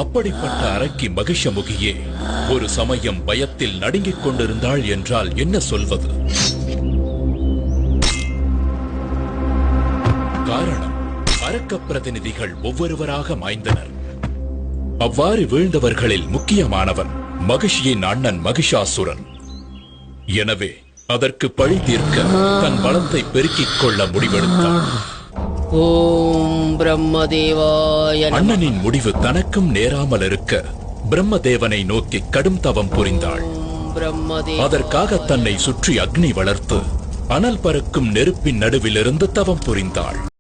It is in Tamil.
அப்படிப்பட்ட அரக்கி மகிஷமுகியே ஒரு சமயம் பயத்தில் நடுங்கிக் கொண்டிருந்தாள் என்றால் என்ன சொல்வது? காரணம், அரக்க பிரதிநிதிகள் ஒவ்வொருவராக மாய்ந்தனர். அவ்வாறு வீழ்ந்தவர்களில் முக்கியமானவன் மகிஷியின் அண்ணன் மகிஷாசுரன். எனவே அதற்கு பழி தீர்க்க தன் பலத்தை பெருக்கிக் கொள்ள முடிவெடுத்தான். ஓம் பிரம்மதேவாய. அண்ணனின் முடிவு தனக்கும் நேராமல் இருக்க பிரம்மதேவனை நோக்கி கடும் தவம் புரிந்தாள். அதற்காக தன்னை சுற்றி அக்னி வளர்த்து அனல் பறக்கும் நெருப்பின் நடுவிலிருந்து தவம் புரிந்தாள்.